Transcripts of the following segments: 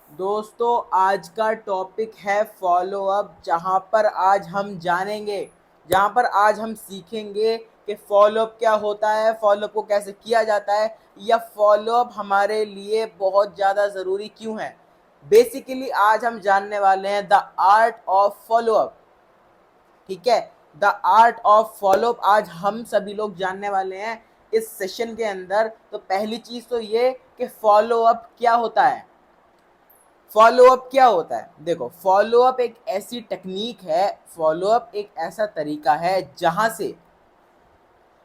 दोस्तों, आज का टॉपिक है फॉलो अप। जहां पर आज हम सीखेंगे कि फॉलो अप क्या होता है, फॉलो अप को कैसे किया जाता है, या फॉलो अप हमारे लिए बहुत ज़्यादा ज़रूरी क्यों है। बेसिकली आज हम जानने वाले हैं the art of follow up. ठीक है, the art of follow up आज हम सभी लोग जानने वाले हैं इस सेशन के अंदर। तो पहली चीज़ तो ये कि फॉलो अप क्या होता है। फॉलो अप क्या होता है, देखो, फॉलो अप एक ऐसी टेक्निक है, फॉलो अप एक ऐसा तरीका है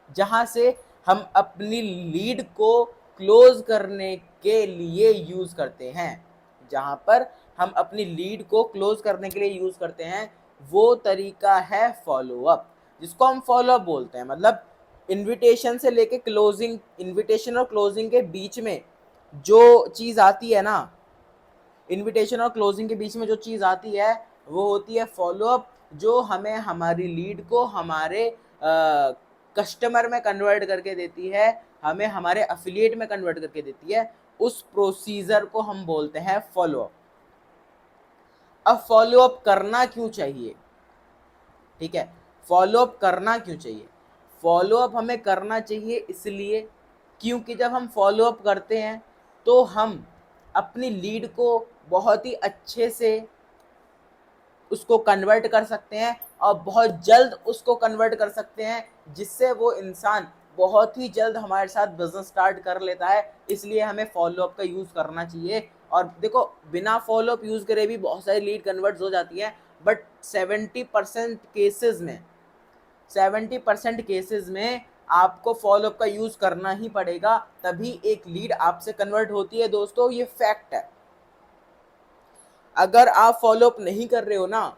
जहां से हम अपनी लीड को क्लोज करने के लिए यूज करते हैं। जहां पर हम अपनी लीड को क्लोज करने के लिए यूज करते हैं, वो तरीका है फॉलो अप, जिसको हम फॉलो अप बोलते हैं। मतलब इनविटेशन से लेके क्लोजिंग, इनविटेशन और क्लोजिंग के बीच में जो चीज आती है ना, इनविटेशन और क्लोजिंग के बीच में जो चीज़ आती है वो होती है फॉलो अप, जो हमें हमारी लीड को हमारे कस्टमर में कन्वर्ट करके देती है, हमें हमारे अफिलिएट में कन्वर्ट करके देती है। उस प्रोसीजर को हम बोलते हैं फॉलो अप। अब फॉलो अप करना क्यों चाहिए, ठीक है, फॉलो अप करना क्यों चाहिए। फॉलो अप हमें करना चाहिए इसलिए क्योंकि जब हम फॉलो अप करते हैं तो हम अपनी लीड को बहुत ही अच्छे से उसको कन्वर्ट कर सकते हैं और बहुत जल्द उसको कन्वर्ट कर सकते हैं, जिससे वो इंसान बहुत ही जल्द हमारे साथ बिजनेस स्टार्ट कर लेता है। इसलिए हमें फॉलो अप का यूज़ करना चाहिए। और देखो, बिना फॉलो अप यूज़ करे भी बहुत सारी लीड कन्वर्ट हो जाती है, बट 70% केसेस में आपको फॉलो अप का यूज़ करना ही पड़ेगा, तभी एक लीड आपसे कन्वर्ट होती है। दोस्तों, ये फैक्ट है। अगर आप फॉलो अप नहीं कर रहे हो ना,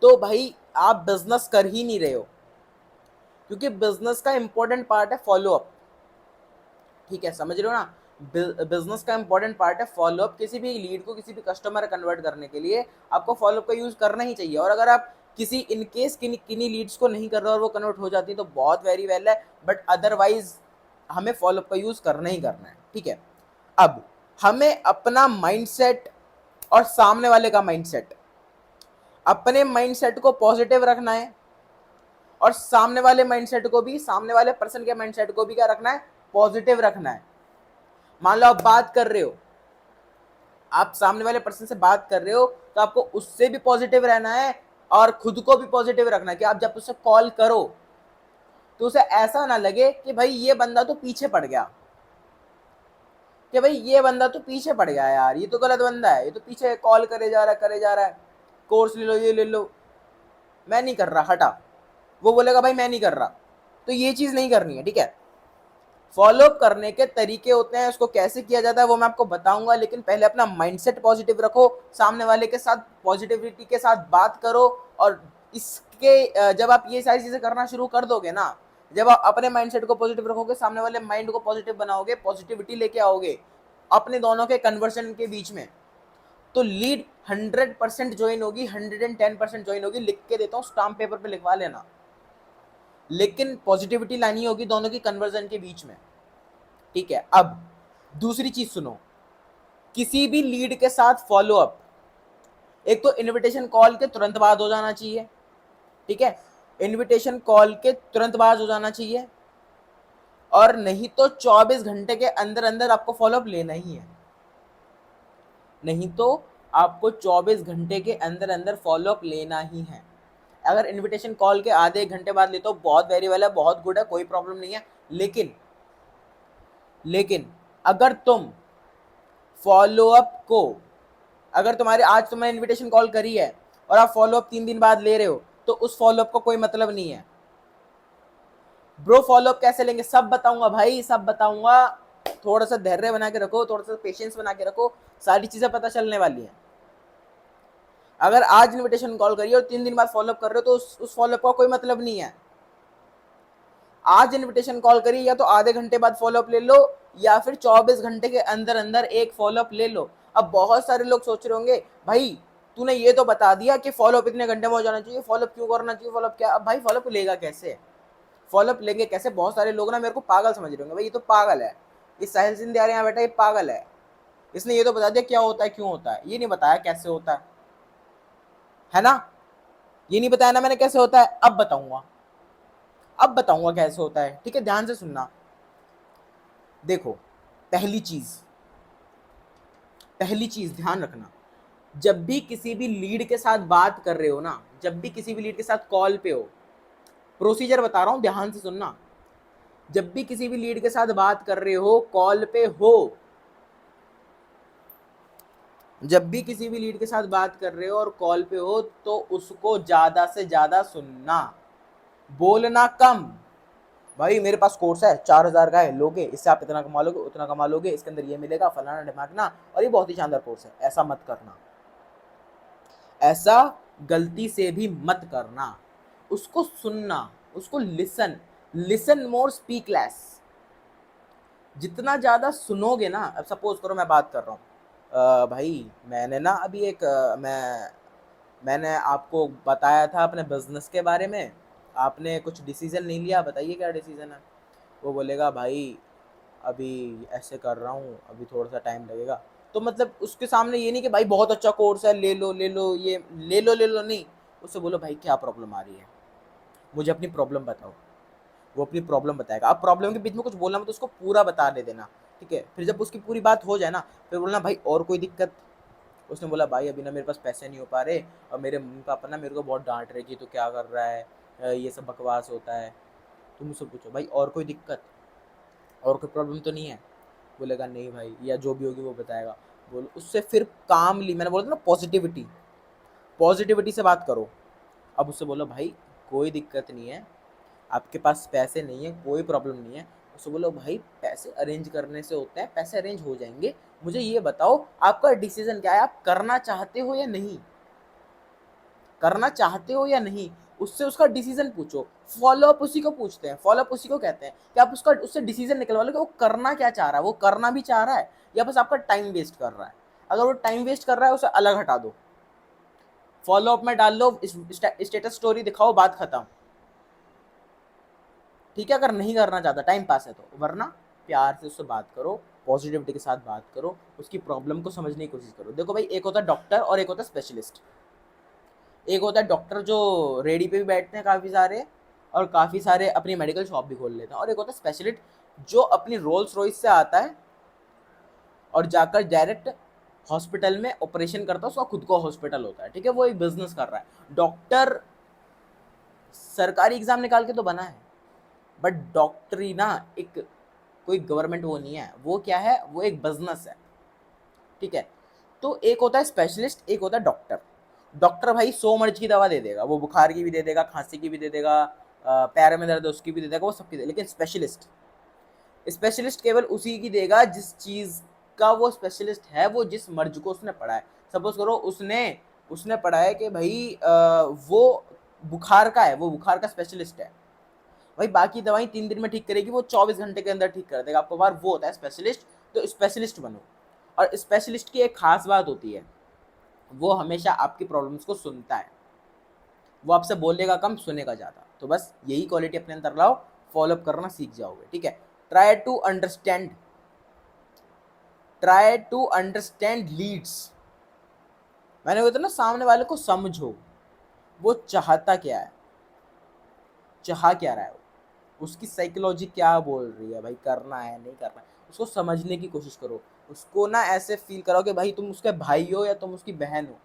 तो भाई आप बिजनेस कर ही नहीं रहे हो, क्योंकि बिजनेस का इंपॉर्टेंट पार्ट है फॉलो अप। ठीक है, समझ रहे हो ना। बिजनेस का इंपॉर्टेंट पार्ट है फॉलो अप। किसी भी लीड को, किसी भी कस्टमर कन्वर्ट करने के लिए आपको फॉलो अप का यूज करना ही चाहिए। और अगर आप किसी इनकेस किन्हीं लीड्स को नहीं कर रहे और वो कन्वर्ट हो जाती है तो बहुत वेरी वेल है, बट अदरवाइज हमें फॉलो अप का यूज करना ही करना है। ठीक है, अब हमें अपना माइंडसेट और सामने वाले का माइंडसेट, अपने माइंडसेट को पॉजिटिव रखना है और सामने वाले माइंडसेट को भी, सामने वाले पर्सन के माइंडसेट को भी क्या रखना है, पॉजिटिव रखना है। मान लो आप बात कर रहे हो, आप सामने वाले पर्सन से बात कर रहे हो, तो आपको उससे भी पॉजिटिव रहना है और खुद को भी पॉजिटिव रखना है कि आप जब उससे कॉल करो तो उसे ऐसा ना लगे कि भाई ये बंदा तो पीछे पड़ गया, कि भाई ये बंदा तो पीछे पड़ गया यार, ये तो गलत बंदा है, ये तो पीछे कॉल करे जा रहा है, कोर्स ले लो, ये ले लो, मैं नहीं कर रहा, हटा। वो बोलेगा भाई मैं नहीं कर रहा। तो ये चीज नहीं करनी है। ठीक है, फॉलो अप करने के तरीके होते हैं, उसको कैसे किया जाता है वो मैं आपको बताऊंगा, लेकिन पहले अपना माइंडसेट पॉजिटिव रखो, सामने वाले के साथ पॉजिटिविटी के साथ बात करो। और इसके जब आप ये सारी चीजें करना शुरू कर दोगे ना, जब आप अपने माइंडसेट को पॉजिटिव रखोगे, सामने वाले माइंड को पॉजिटिव बनाओगे, पॉजिटिविटी लेके आओगे अपने दोनों के कन्वर्सन के बीच में, तो लीड 100% ज्वाइन होगी, 110% ज्वाइन होगी। लिख के देता हूँ, स्टाम्प पेपर पे लिखवा लेना, लेकिन पॉजिटिविटी लानी होगी दोनों की कन्वर्जन के बीच में। ठीक है, अब दूसरी चीज सुनो, किसी भी लीड के साथ फॉलो अप एक तो इनविटेशन कॉल के तुरंत बाद हो जाना चाहिए। ठीक है, इनविटेशन कॉल के तुरंत बाद हो जाना चाहिए, और नहीं तो 24 घंटे के अंदर अंदर आपको फॉलो अप लेना ही है। नहीं तो आपको 24 घंटे के अंदर अंदर फॉलो अप लेना ही है। अगर इनविटेशन कॉल के आधे एक घंटे बाद लेते हो, बहुत वेरी वेल है, बहुत गुड है, कोई प्रॉब्लम नहीं है। लेकिन अगर तुम फॉलो अप को, अगर तुम्हारे आज तुमने इनविटेशन कॉल करी है और आप फॉलो अप 3 दिन बाद ले रहे हो, तो उस फॉलो अप का कोई मतलब नहीं है। ब्रो, फॉलो अप कैसे लेंगे सब बताऊंगा भाई, सब बताऊंगा। थोड़ा सा धैर्य बना के रखो, थोड़ा सा पेशेंस बना के रखो, सारी चीजें पता चलने वाली हैं। अगर आज इनविटेशन कॉल करिए और 3 दिन बाद फॉलो अप कर रहे हो, तो उस फॉलो अप का कोई मतलब नहीं है। आज इनविटेशन कॉल करी, या तो आधे घंटे बाद फॉलो अप ले लो, या फिर 24 घंटे के अंदर अंदर एक फॉलो अप ले लो। अब बहुत सारे लोग सोच रहे होंगे, भाई तूने ये तो बता दिया कि फॉलो अप इतने घंटे में हो जाना चाहिए, फॉलो अप क्यों करना चाहिए, फॉलो अप क्या। अब भाई फॉलो अप लेगा कैसे, फॉलो अप लेंगे कैसे। बहुत सारे लोग ना मेरे को पागल समझ रहे होंगे, भाई ये तो पागल है, ये साहिल सिंह यार यहाँ बैठा, ये पागल है। इसने ये तो बता दिया क्या होता है, क्यों होता है, ये नहीं बताया कैसे होता है ना, ये नहीं बताया ना मैंने कैसे होता है। अब बताऊंगा कैसे होता है, ठीक है, ध्यान से सुनना। देखो, पहली चीज ध्यान रखना, जब भी किसी भी लीड के साथ बात कर रहे हो ना, जब भी किसी भी लीड के साथ कॉल पे हो, प्रोसीजर बता रहा हूं, ध्यान से सुनना। जब भी किसी भी लीड के साथ बात कर रहे हो, कॉल पे हो, जब भी किसी भी लीड के साथ बात कर रहे हो और कॉल पे हो, तो उसको ज्यादा से ज्यादा सुनना, बोलना कम। भाई मेरे पास कोर्स है 4,000 का है, लोगे, इससे आप इतना कमा लोगे, उतना कमा लोगे, इसके अंदर ये मिलेगा, फलाना ढिमाकना, और ये बहुत ही शानदार कोर्स है, ऐसा मत करना, ऐसा गलती से भी मत करना। उसको सुनना, उसको listen, listen more speak less. जितना ज्यादा सुनोगे ना, अब सपोज करो मैं बात कर रहा हूँ, भाई मैंने ना अभी मैंने आपको बताया था अपने बिजनेस के बारे में, आपने कुछ डिसीजन नहीं लिया, बताइए क्या डिसीजन है। वो बोलेगा भाई अभी ऐसे कर रहा हूँ, अभी थोड़ा सा टाइम लगेगा। तो मतलब उसके सामने ये नहीं कि भाई बहुत अच्छा कोर्स है, ले लो ले लो, ये ले लो नहीं, उससे बोलो भाई क्या प्रॉब्लम आ रही है, मुझे अपनी प्रॉब्लम बताओ। वो अपनी प्रॉब्लम बताएगा। अब प्रॉब्लम के बीच में कुछ बोलना मत, तो उसको पूरा बता दे देना, ठीक है। फिर जब उसकी पूरी बात हो जाए ना, फिर बोलना भाई और कोई दिक्कत। उसने बोला भाई अभी ना मेरे पास पैसे नहीं हो पा रहे, और मेरे मम्मी पापा ना मेरे को बहुत डांट रहे कि तो क्या कर रहा है, ये सब बकवास होता है। तुम मुझसे पूछो भाई और कोई दिक्कत, और कोई प्रॉब्लम तो नहीं है। बोलेगा नहीं भाई, या जो भी होगी वो बताएगा। बोलो उससे फिर कामली, मैंने बोला था ना पॉजिटिविटी, पॉजिटिविटी से बात करो। अब उससे बोलो भाई कोई दिक्कत नहीं है, आपके पास पैसे नहीं है, कोई प्रॉब्लम नहीं है। उसको बोलो भाई पैसे अरेंज करने से होते हैं, पैसे अरेंज हो जाएंगे, मुझे ये बताओ आपका डिसीजन क्या है, आप करना चाहते हो या नहीं, करना चाहते हो या नहीं। उससे उसका डिसीजन पूछो। फॉलो अप उसी को पूछते हैं, फॉलो अप उसी को कहते हैं कि आप उसका उससे डिसीजन निकलवा लो कि वो करना क्या चाह रहा है, वो करना भी चाह रहा है या बस आपका टाइम वेस्ट कर रहा है। अगर वो टाइम वेस्ट कर रहा है उसे अलग हटा दो, फॉलो अप में डाल लो, स्टेटस स्टोरी दिखाओ, बात खत्म, ठीक है। अगर नहीं करना चाहता, टाइम पास है तो, वरना प्यार से उससे बात करो, पॉजिटिविटी के साथ बात करो, उसकी प्रॉब्लम को समझने की कोशिश करो। देखो भाई, एक होता है डॉक्टर और एक होता है स्पेशलिस्ट। एक होता है डॉक्टर जो रेडी पे भी बैठते हैं काफ़ी सारे, और काफ़ी सारे अपनी मेडिकल शॉप भी खोल लेते हैं, और एक होता है स्पेशलिस्ट जो अपनी रोल्स रॉयस से आता है और जाकर डायरेक्ट हॉस्पिटल में ऑपरेशन करता है, उसका खुद का हॉस्पिटल होता है, ठीक है, वो एक बिजनेस कर रहा है। डॉक्टर सरकारी एग्जाम निकाल के तो बना है, बट डॉक्टरी ना एक कोई गवर्नमेंट वो नहीं है, वो क्या है, वो एक बिजनेस है, ठीक है। तो एक होता है स्पेशलिस्ट, एक होता है डॉक्टर। डॉक्टर भाई 100 मर्ज की दवा दे देगा, वो बुखार की भी दे देगा, खांसी की भी दे देगा, पैर में दर्द है उसकी भी दे देगा, वो सबकी दे। लेकिन स्पेशलिस्ट, स्पेशलिस्ट केवल उसी की देगा जिस चीज़ का वो स्पेशलिस्ट है, वो जिस मर्ज को उसने पढ़ा है। सपोज करो उसने उसने पढ़ा है कि भाई वो बुखार का है, वो बुखार का स्पेशलिस्ट है, भाई बाकी दवाई 3 दिन में ठीक करेगी, वो 24 घंटे के अंदर ठीक कर देगा आपको, बार वो होता है स्पेशलिस्ट। तो स्पेशलिस्ट बनो। और स्पेशलिस्ट की एक खास बात होती है, वो हमेशा आपकी प्रॉब्लम्स को सुनता है, वो आपसे बोलेगा कम, सुनेगा ज़्यादा। तो बस यही क्वालिटी अपने अंदर लाओ, फॉलोअप करना सीख जाओगे, ठीक है। Try to understand, try to understand leads. मैंने बोला था ना, सामने वाले को समझो, वो चाहता क्या है, चाह क्या रहा है, उसकी साइकोलॉजी क्या बोल रही है, भाई करना है नहीं करना है, उसको समझने की कोशिश करो। उसको ना ऐसे फील करो कि भाई तुम उसके भाई हो या तुम उसकी बहन हो,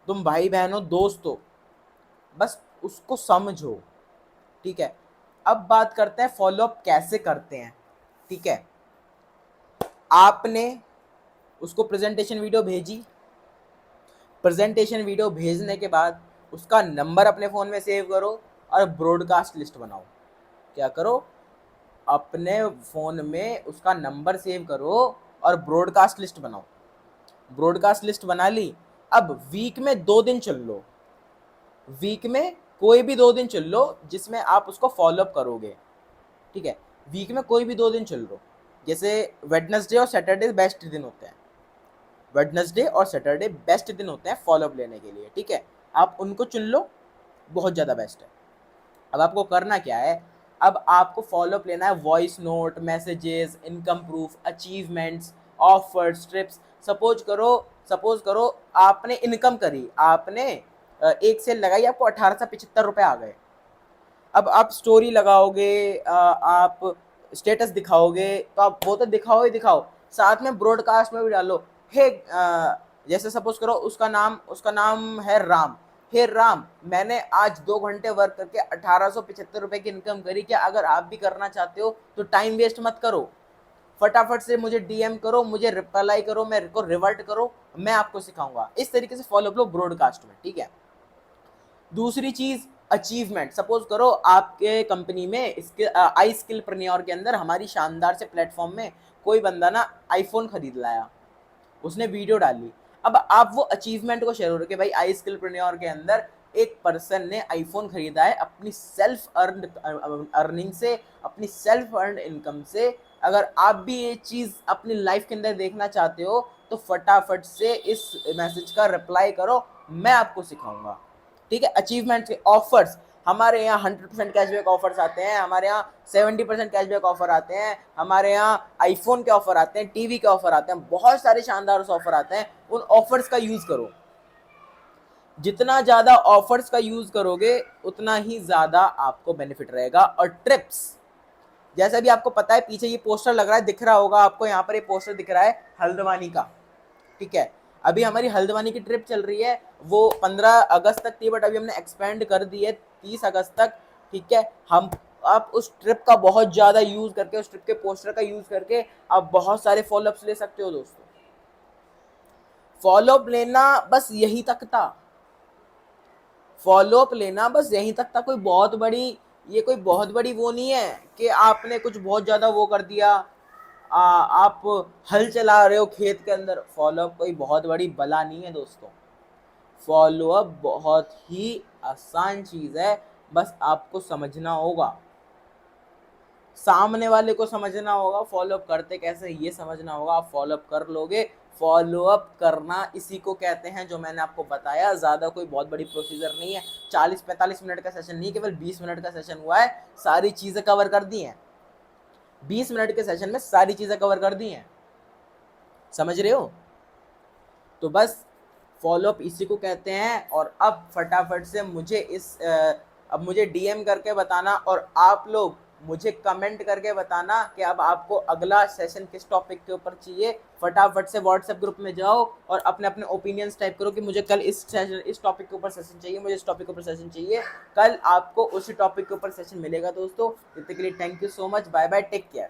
तुम भाई बहन हो, दोस्त हो, बस उसको समझो, ठीक है। अब बात करते हैं फॉलोअप कैसे करते हैं, ठीक है। आपने उसको प्रेजेंटेशन वीडियो भेजी, प्रेजेंटेशन वीडियो भेजने के बाद उसका नंबर अपने फ़ोन में सेव करो और ब्रॉडकास्ट लिस्ट बनाओ। क्या करो, अपने फ़ोन में उसका नंबर सेव करो और ब्रॉडकास्ट लिस्ट बनाओ। ब्रॉडकास्ट लिस्ट बना ली। अब वीक में 2 दिन चल लो, वीक में कोई भी 2 दिन चल लो जिसमें आप उसको फॉलोअप करोगे, ठीक है। वीक में कोई भी 2 दिन चल लो, जैसे वेडनेसडे और सैटरडे बेस्ट दिन होते हैं, वेडनेसडे और सैटरडे बेस्ट दिन होते हैं फॉलोअप लेने के लिए, ठीक है। आप उनको चुन लो, बहुत ज़्यादा बेस्ट है। अब आपको करना क्या है, अब आपको फॉलोअप लेना है voice note, messages, income proof, achievements, offers, trips. Suppose करो आपने इनकम करी, आपने एक सेल लगाई, आपको 1875 रुपए आ गए। अब आप स्टोरी लगाओगे, आप स्टेटस दिखाओगे, तो आप वो तो दिखाओ ही दिखाओ, साथ में ब्रॉडकास्ट में भी डालो। हे जैसे सपोज करो उसका नाम है राम। हे राम, मैंने आज 2 घंटे वर्क करके 1875 रुपए की इनकम करी, क्या अगर आप भी करना चाहते हो तो टाइम वेस्ट मत करो, फटाफट से मुझे डीएम करो, मुझे रिप्लाई करो, मेरे को रिवर्ट करो, मैं आपको सिखाऊंगा। इस तरीके से फॉलो लो ब्रॉडकास्ट में, ठीक है। दूसरी चीज, अचीवमेंट। सपोज करो आपके कंपनी में इसके आई स्किल प्रन्योर के अंदर हमारी शानदार से प्लेटफॉर्म में कोई बंदा ना आईफोन खरीद लाया, उसने वीडियो डाली। अब आप वो अचीवमेंट को शेयर करो कि भाई आई स्किल प्रन्योर के अंदर एक पर्सन ने आईफोन खरीदा है अपनी सेल्फ अर्निंग से, अपनी सेल्फ अर्न इनकम से। अगर आप भी ये चीज अपनी लाइफ के अंदर देखना चाहते हो तो फटाफट से इस मैसेज का रिप्लाई करो, मैं आपको सिखाऊंगा, ठीक है। अचीवमेंट के ऑफर्स, हमारे यहाँ 100% कैशबैक ऑफर्स आते हैं, हमारे यहाँ 70% कैशबैक ऑफर आते हैं, हमारे यहाँ आईफोन के ऑफर आते हैं, टीवी के ऑफर आते हैं, बहुत सारे शानदार ऑफर आते हैं। उन ऑफर्स का यूज करो, जितना ज्यादा ऑफर्स का यूज करोगे उतना ही ज्यादा आपको बेनिफिट रहेगा। और ट्रिप्स, जैसा भी आपको पता है, पीछे ये पोस्टर लग रहा है, दिख रहा होगा आपको, यहाँ पर ये पोस्टर दिख रहा है हल्द्वानी का, ठीक है। अभी हमारी हल्द्वानी की ट्रिप चल रही है, वो 15 अगस्त तक थी, बट अभी हमने एक्सपेंड कर दी है 30 अगस्त तक, ठीक है। हम आप उस ट्रिप का बहुत ज्यादा यूज करके, उस ट्रिप के पोस्टर का यूज करके आप बहुत सारे फॉलोअप्स ले सकते हो दोस्तों। फॉलोअप लेना बस यही तक था, फॉलोअप लेना बस यहीं तक था। कोई बहुत बड़ी, ये कोई बहुत बड़ी वो नहीं है कि आपने कुछ बहुत ज्यादा वो कर दिया, आप हल चला रहे हो खेत के अंदर। फॉलोअप कोई बहुत बड़ी बला नहीं है दोस्तों, फॉलोअप बहुत ही आसान चीज है, बस आपको समझना होगा, सामने वाले को समझना होगा, फॉलोअप करते कैसे ये समझना होगा, आप फॉलोअप कर लोगे। फॉलोअप करना इसी को कहते हैं जो मैंने आपको बताया, ज्यादा कोई बहुत बड़ी प्रोसीजर नहीं है, 40-45 मिनट का सेशन नहीं, केवल 20 मिनट का सेशन हुआ है, सारी चीजें कवर कर दी हैं, 20 मिनट के सेशन में सारी चीजें कवर कर दी हैं, समझ रहे हो। तो बस फॉलोअप इसी को कहते हैं। और अब फटाफट से मुझे अब मुझे डीएम करके बताना, और आप लोग मुझे कमेंट करके बताना कि अब आपको अगला सेशन किस टॉपिक के ऊपर चाहिए। फटाफट से व्हाट्सएप ग्रुप में जाओ और अपने अपने ओपिनियंस टाइप करो कि मुझे कल इस टॉपिक के ऊपर सेशन चाहिए, मुझे इस टॉपिक के ऊपर सेशन चाहिए। कल आपको उसी टॉपिक के ऊपर सेशन मिलेगा दोस्तों। इतने के लिए thank you so much, bye bye, take care.